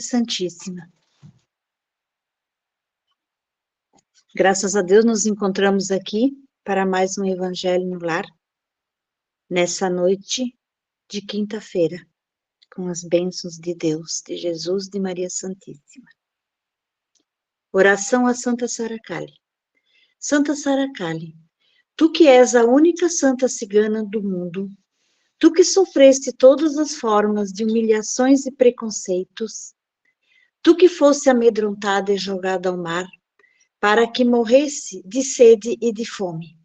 Santíssima. Graças a Deus nos encontramos aqui para mais um Evangelho no Lar, nessa noite de quinta-feira, com as bênçãos de Deus, de Jesus, de Maria Santíssima. Oração a Santa Saracali. Santa Saracali, tu que és a única santa cigana do mundo, tu que sofreste todas as formas de humilhações e preconceitos, tu que fosse amedrontada e jogada ao mar, para que morresse de sede e de fome.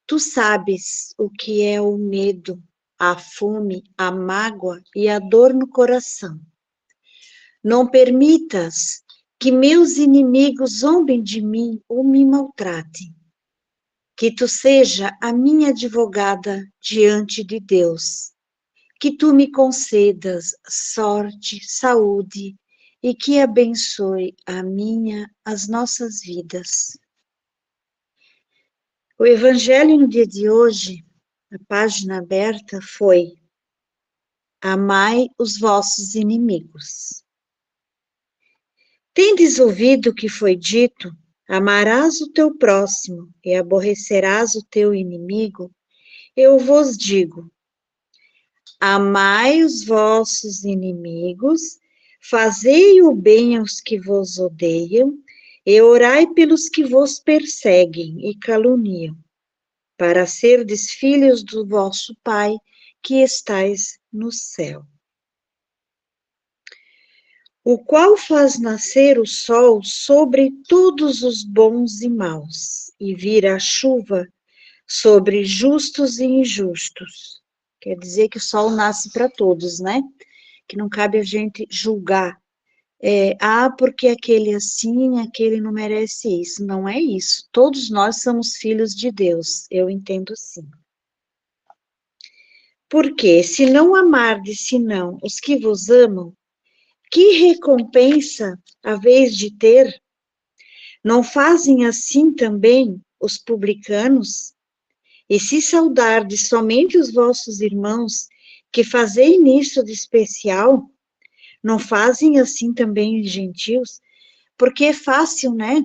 Tu sabes o que é o medo, a fome, a mágoa e a dor no coração. Não permitas que meus inimigos zombem de mim ou me maltratem. Que tu seja a minha advogada diante de Deus. Que tu me concedas sorte, saúde e que abençoe as nossas vidas. O Evangelho no dia de hoje, a página aberta, foi: amai os vossos inimigos. Tendes ouvido o que foi dito: amarás o teu próximo e aborrecerás o teu inimigo? Eu vos digo: amai os vossos inimigos, fazei o bem aos que vos odeiam, e orai pelos que vos perseguem e caluniam, para serdes filhos do vosso Pai, que estais no céu. O qual faz nascer o sol sobre todos os bons e maus, e vira a chuva sobre justos e injustos. Quer dizer que o sol nasce para todos, né? Que não cabe a gente julgar. Porque aquele assim, aquele não merece isso. Não é isso. Todos nós somos filhos de Deus. Eu entendo assim. Porque, se não amardes senão os que vos amam, que recompensa haveis de ter? Não fazem assim também os publicanos? E se saudardes somente os vossos irmãos, que fazei nisso de especial, não fazem assim também os gentios? Porque é fácil, né?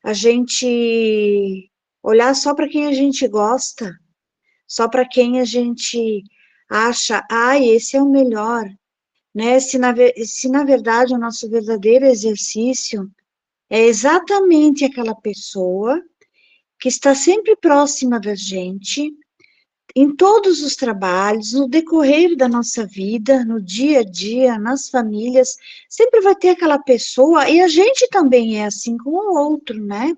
A gente olhar só para quem a gente gosta, só para quem a gente acha, esse é o melhor, né? Se na verdade o nosso verdadeiro exercício é exatamente aquela pessoa que está sempre próxima da gente, em todos os trabalhos, no decorrer da nossa vida, no dia a dia, nas famílias, sempre vai ter aquela pessoa, e a gente também é assim com o outro, né?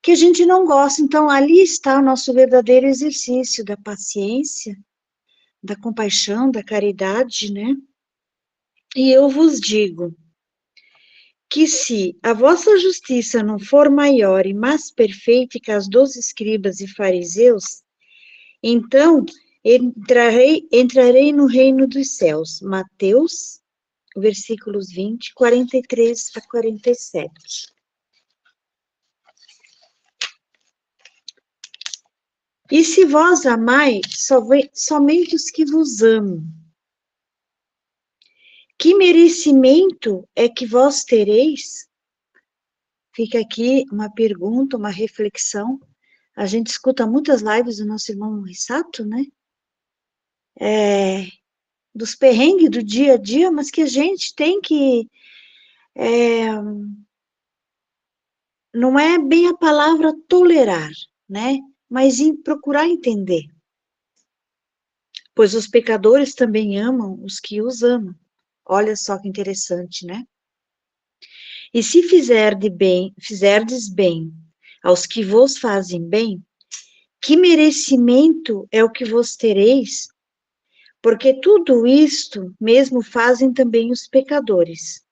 Que a gente não gosta. Então, ali está o nosso verdadeiro exercício da paciência, da compaixão, da caridade, né? E eu vos digo que se a vossa justiça não for maior e mais perfeita que as dos escribas e fariseus, então entrarei no reino dos céus. Mateus, versículos 20, 43 a 47. E se vós amai somente os que vos amam, que merecimento é que vós tereis? Fica aqui uma pergunta, uma reflexão. A gente escuta muitas lives do nosso irmão Rissato, né? Dos perrengues do dia a dia, mas que a gente tem que... não é bem a palavra tolerar, né? Mas procurar entender. Pois os pecadores também amam os que os amam. Olha só que interessante, né? E se fizerdes bem aos que vos fazem bem, que merecimento é o que vos tereis? Porque tudo isto mesmo fazem também os pecadores.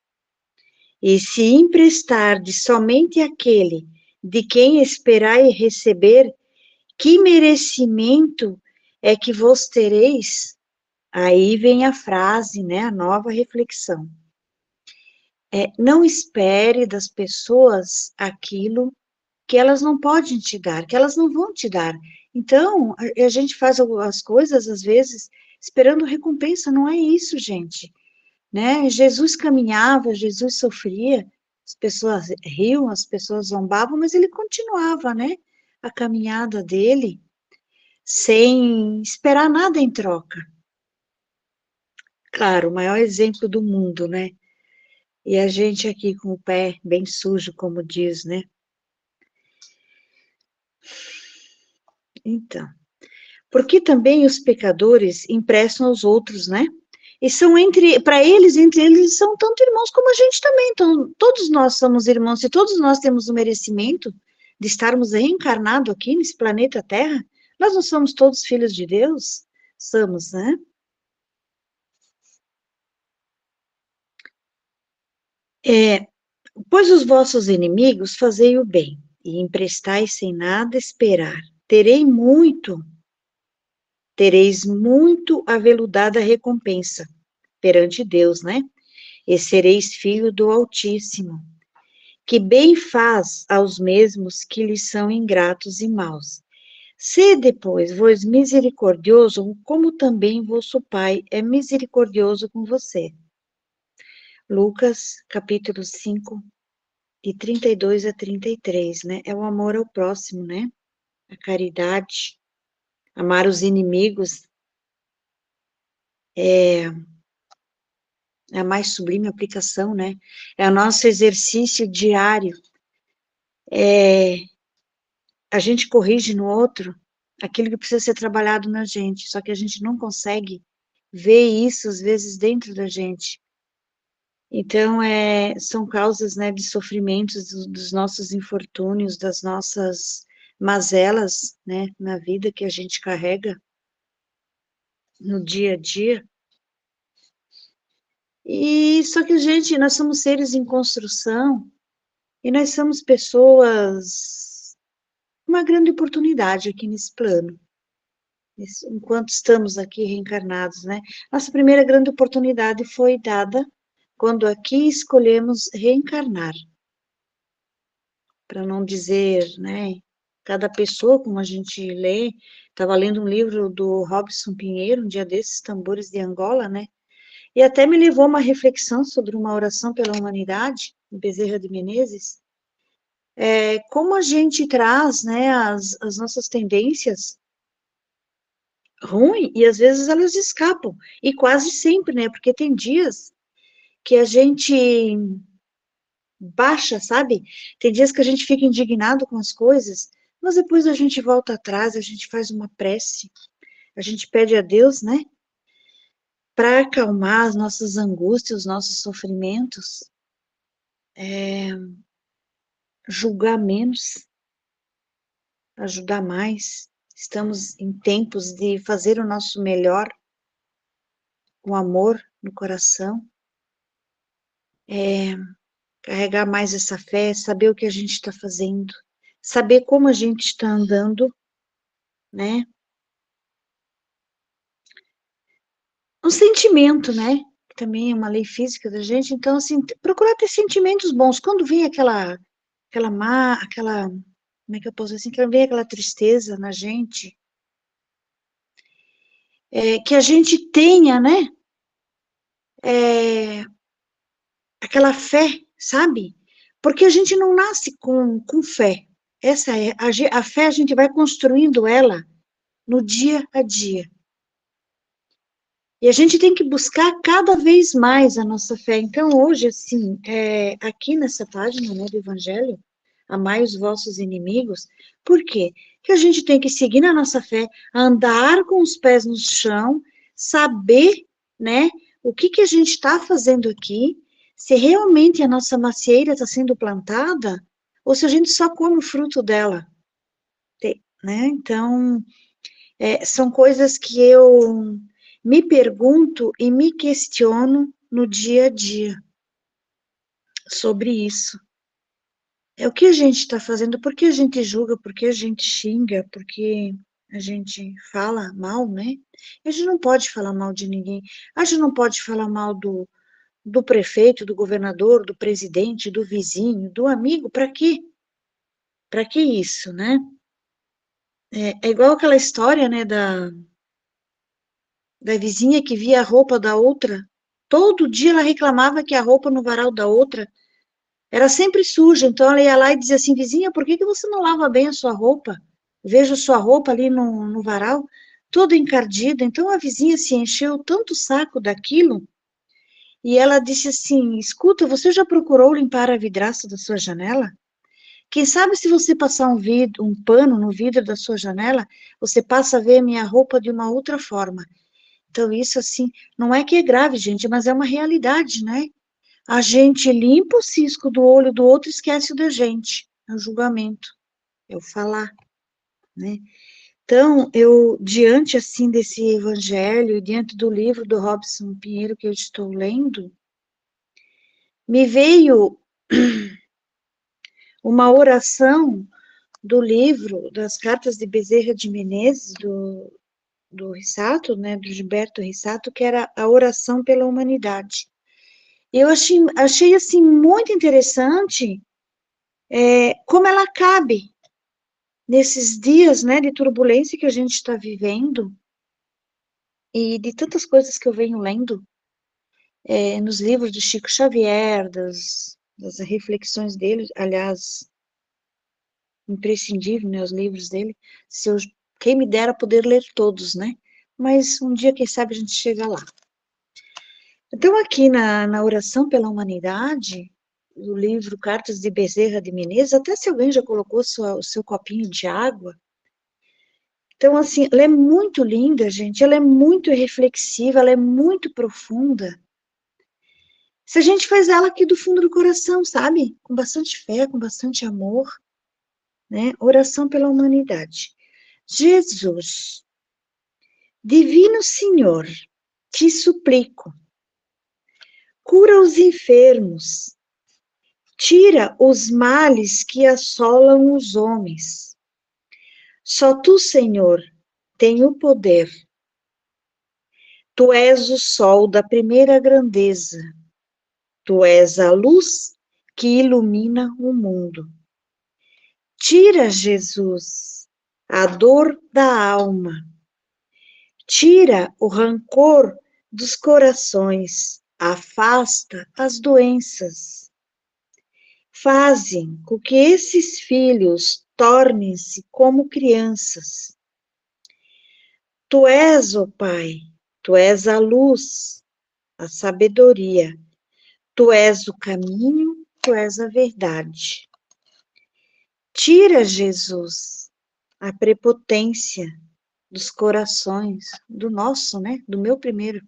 E se emprestardes somente àquele de quem esperai receber, que merecimento é que vos tereis? Aí vem a frase, né, a nova reflexão. Não espere das pessoas aquilo que elas não podem te dar, que elas não vão te dar. Então, a gente faz algumas coisas, às vezes, esperando recompensa. Não é isso, gente. né? Jesus caminhava, Jesus sofria, as pessoas riam, as pessoas zombavam, mas ele continuava, né? A caminhada dele, sem esperar nada em troca. Claro, o maior exemplo do mundo, né? E a gente aqui com o pé bem sujo, como diz, né? Então, porque também os pecadores emprestam aos outros, né? E são para eles, entre eles, são tanto irmãos como a gente também. Então, todos nós somos irmãos, e todos nós temos o merecimento de estarmos reencarnados aqui nesse planeta Terra. Nós não somos todos filhos de Deus? Somos, né? É, pois os vossos inimigos fazei o bem, e emprestai sem nada esperar. Tereis muito aveludada recompensa perante Deus, né? E sereis filho do Altíssimo, que bem faz aos mesmos que lhes são ingratos e maus. Sede, pois, vós misericordioso, como também vosso Pai é misericordioso com você. Lucas, capítulo 5, de 32 a 33, né? É o amor ao próximo, né? A caridade, amar os inimigos, é a mais sublime aplicação, né? É o nosso exercício diário. A gente corrige no outro aquilo que precisa ser trabalhado na gente, só que a gente não consegue ver isso, às vezes, dentro da gente. Então, são causas, né, de sofrimentos dos nossos infortúnios, das nossas mazelas, né, na vida que a gente carrega no dia a dia. E só que, gente, nós somos seres em construção e nós somos pessoas, uma grande oportunidade aqui nesse plano. Enquanto estamos aqui reencarnados, né? Nossa primeira grande oportunidade foi dada quando aqui escolhemos reencarnar, para não dizer, né? Cada pessoa, como a gente lê, estava lendo um livro do Robson Pinheiro, um dia desses, Tambores de Angola, né? E até me levou a uma reflexão sobre uma oração pela humanidade, em Bezerra de Menezes, como a gente traz, né, as nossas tendências ruim e às vezes elas escapam. E quase sempre, né? Porque tem dias que a gente baixa, sabe? Tem dias que a gente fica indignado com as coisas, mas depois a gente volta atrás, a gente faz uma prece, a gente pede a Deus, né? Para acalmar as nossas angústias, os nossos sofrimentos, julgar menos, ajudar mais. Estamos em tempos de fazer o nosso melhor, com amor no coração. Carregar mais essa fé, saber o que a gente está fazendo, saber como a gente está andando, né? Um sentimento, né? Que também é uma lei física da gente. Então, assim, procurar ter sentimentos bons. Quando vem como é que eu posso dizer assim? Quando vem aquela tristeza na gente, que a gente tenha, né? É, aquela fé, sabe? Porque a gente não nasce com fé. Essa é a fé, a gente vai construindo ela no dia a dia. E a gente tem que buscar cada vez mais a nossa fé. Então, hoje, assim, aqui nessa página, né, do Evangelho, amai os vossos inimigos, por quê? Porque a gente tem que seguir na nossa fé, andar com os pés no chão, saber, né, o que que a gente está fazendo aqui, se realmente a nossa macieira está sendo plantada, ou se a gente só come o fruto dela, né? Então, são coisas que eu me pergunto e me questiono no dia a dia sobre isso. É o que a gente está fazendo, por que a gente julga, por que a gente xinga, por que a gente fala mal, né? A gente não pode falar mal de ninguém. A gente não pode falar mal do prefeito, do governador, do presidente, do vizinho, do amigo. Para quê? Para que isso, né? É igual aquela história, né, da vizinha que via a roupa da outra Todo dia ela reclamava que a roupa no varal da outra era sempre suja. Então ela ia lá e dizia assim, vizinha, por que que você não lava bem a sua roupa? Vejo sua roupa ali no varal, toda encardida. Então a vizinha se encheu tanto o saco daquilo, e ela disse assim, escuta, você já procurou limpar a vidraça da sua janela? Quem sabe se você passar um pano no vidro da sua janela, você passa a ver a minha roupa de uma outra forma. Então, isso assim, não é que é grave, gente, mas é uma realidade, né? A gente limpa o cisco do olho do outro e esquece o da gente. É o julgamento, é o falar, né? Então, eu, diante, assim, desse evangelho, diante do livro do Robson Pinheiro que eu estou lendo, me veio uma oração do livro das Cartas de Bezerra de Menezes, do Rissato, né, do Gilberto Rissato, que era a oração pela humanidade. Eu achei assim, muito interessante como ela cabe nesses dias, né, de turbulência que a gente está vivendo e de tantas coisas que eu venho lendo nos livros do Chico Xavier, das reflexões dele, aliás, imprescindível, né, os livros dele, quem me dera poder ler todos, né, mas um dia, quem sabe, a gente chega lá. Então, aqui na Oração pela Humanidade, o livro Cartas de Bezerra de Menezes, até se alguém já colocou o seu copinho de água. Então, assim, ela é muito linda, gente, ela é muito reflexiva, ela é muito profunda. Se a gente faz ela aqui do fundo do coração, sabe? Com bastante fé, com bastante amor, né? Oração pela humanidade. Jesus, Divino Senhor, te suplico, cura os enfermos, tira os males que assolam os homens. Só tu, Senhor, tem o poder. Tu és o sol da primeira grandeza. Tu és a luz que ilumina o mundo. Tira, Jesus, a dor da alma. Tira o rancor dos corações. Afasta as doenças. Fazem com que esses filhos tornem-se como crianças. Tu és, ó Pai, tu és a luz, a sabedoria, tu és o caminho, tu és a verdade. Tira, Jesus, a prepotência dos corações, do nosso, né? Do meu primeiro.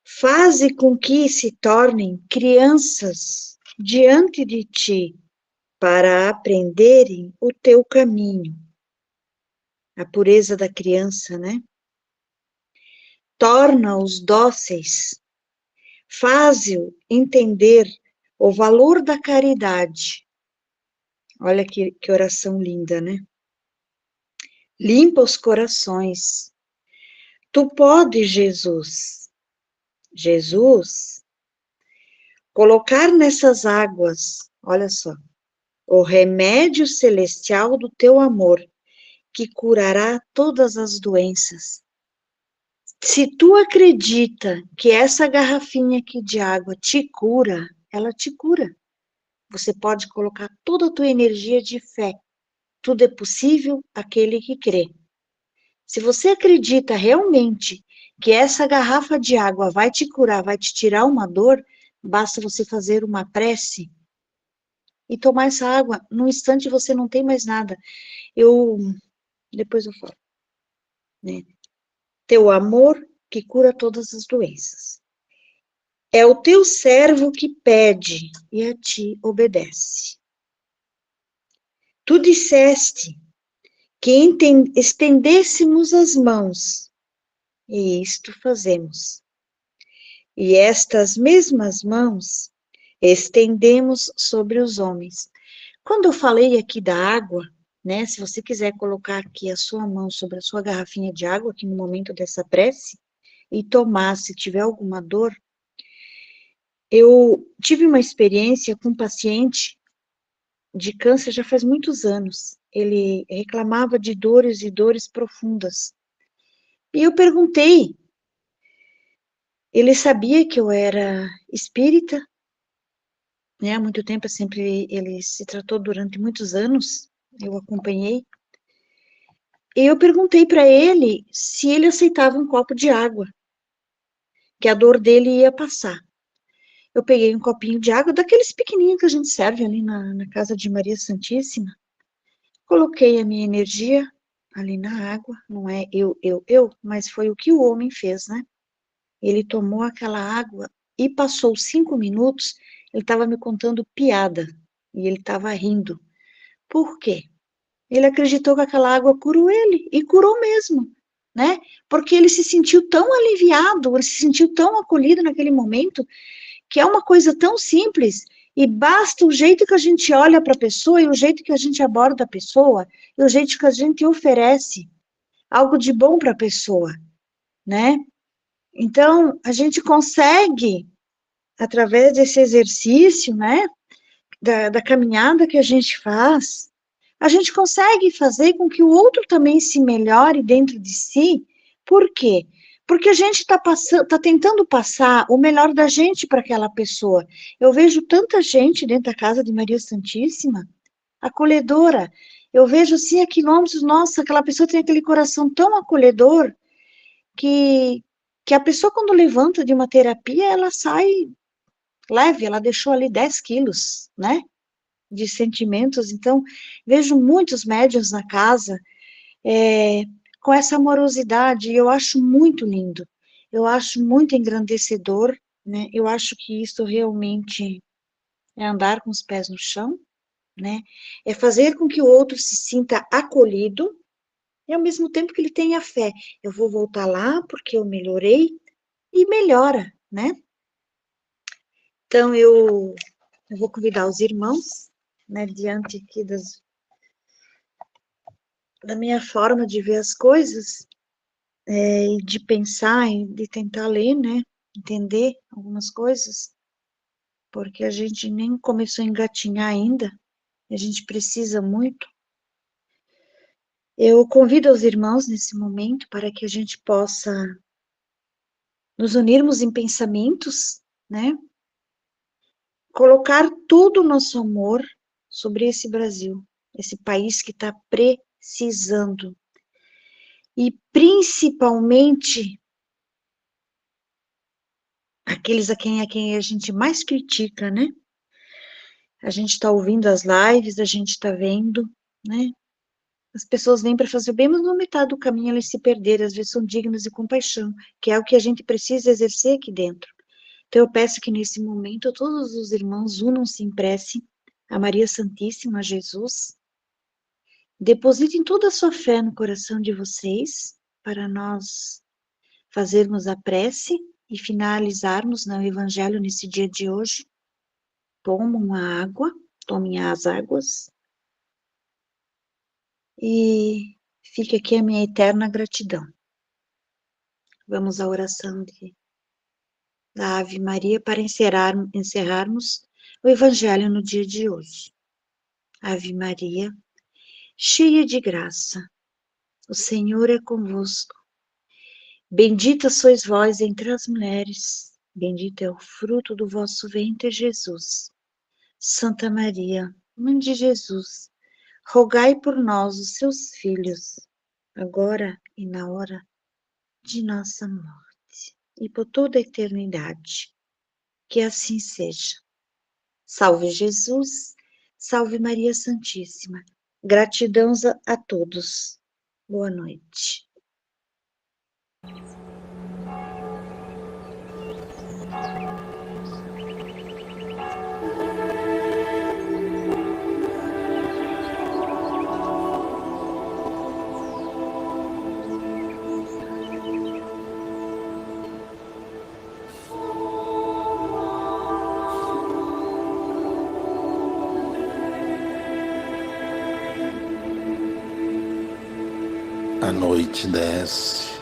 Faze com que se tornem crianças diante de ti, para aprenderem o teu caminho. A pureza da criança, né? Torna-os dóceis, faz-o entender o valor da caridade. Olha que oração linda, né? Limpa os corações. Tu podes, Jesus, colocar nessas águas, olha só, o remédio celestial do teu amor, que curará todas as doenças. Se tu acredita que essa garrafinha aqui de água te cura, ela te cura. Você pode colocar toda a tua energia de fé. Tudo é possível àquele que crê. Se você acredita realmente que essa garrafa de água vai te curar, vai te tirar uma dor, basta você fazer uma prece e tomar essa água. Num instante você não tem mais nada. Depois eu falo, né? Teu amor que cura todas as doenças. É o teu servo que pede e a ti obedece. Tu disseste que estendêssemos as mãos, e isto fazemos. E estas mesmas mãos estendemos sobre os homens. Quando eu falei aqui da água, né, se você quiser colocar aqui a sua mão sobre a sua garrafinha de água, aqui no momento dessa prece, e tomar se tiver alguma dor, eu tive uma experiência com um paciente de câncer já faz muitos anos. Ele reclamava de dores e dores profundas. E eu perguntei, Ele sabia que eu era espírita, né? Há muito tempo, sempre ele se tratou durante muitos anos, eu acompanhei. E eu perguntei para ele se ele aceitava um copo de água, que a dor dele ia passar. Eu peguei um copinho de água, daqueles pequenininhos que a gente serve ali na casa de Maria Santíssima, coloquei a minha energia ali na água, não é eu, mas foi o que o homem fez, né? Ele tomou aquela água e passou 5 minutos, ele estava me contando piada, e ele estava rindo. Por quê? Ele acreditou que aquela água curou ele, e curou mesmo, né? Porque ele se sentiu tão aliviado, ele se sentiu tão acolhido naquele momento, que é uma coisa tão simples, e basta o jeito que a gente olha para a pessoa, e o jeito que a gente aborda a pessoa, e o jeito que a gente oferece algo de bom para a pessoa, né? Então, a gente consegue, através desse exercício, né, da caminhada que a gente faz, a gente consegue fazer com que o outro também se melhore dentro de si. Por quê? Porque a gente tá tentando passar o melhor da gente para aquela pessoa. Eu vejo tanta gente dentro da casa de Maria Santíssima, acolhedora. Eu vejo assim a quilômetros, nossa, aquela pessoa tem aquele coração tão acolhedor que, que a pessoa, quando levanta de uma terapia, ela sai leve, ela deixou ali 10 quilos, né? De sentimentos. Então, vejo muitos médiuns na casa com essa amorosidade, e eu acho muito lindo, eu acho muito engrandecedor, né? Eu acho que isso realmente é andar com os pés no chão, né? É fazer com que o outro se sinta acolhido, e ao mesmo tempo que ele tenha fé. Eu vou voltar lá porque eu melhorei, e melhora, né? Então, eu vou convidar os irmãos, né, diante aqui da minha forma de ver as coisas, e de pensar, e de tentar ler, né, entender algumas coisas, porque a gente nem começou a engatinhar ainda, a gente precisa muito. Eu convido os irmãos nesse momento para que a gente possa nos unirmos em pensamentos, né, colocar todo o nosso amor sobre esse Brasil, esse país que está precisando. E principalmente aqueles a quem a gente mais critica, né? A gente está ouvindo as lives, a gente está vendo, né? As pessoas vêm para fazer o bem, mas na metade do caminho elas se perderam, às vezes são dignas de compaixão, que é o que a gente precisa exercer aqui dentro. Então eu peço que nesse momento todos os irmãos unam-se em prece a Maria Santíssima, a Jesus. Depositem toda a sua fé no coração de vocês, para nós fazermos a prece e finalizarmos no Evangelho nesse dia de hoje. Tomam a água, tomem as águas, e fica aqui a minha eterna gratidão. Vamos à oração da Ave Maria para encerrarmos o Evangelho no dia de hoje. Ave Maria, cheia de graça, o Senhor é convosco. Bendita sois vós entre as mulheres, bendito é o fruto do vosso ventre, Jesus. Santa Maria, Mãe de Jesus, rogai por nós, os seus filhos, agora e na hora de nossa morte, e por toda a eternidade. Que assim seja. Salve Jesus, salve Maria Santíssima. Gratidão a todos. Boa noite. A noite desce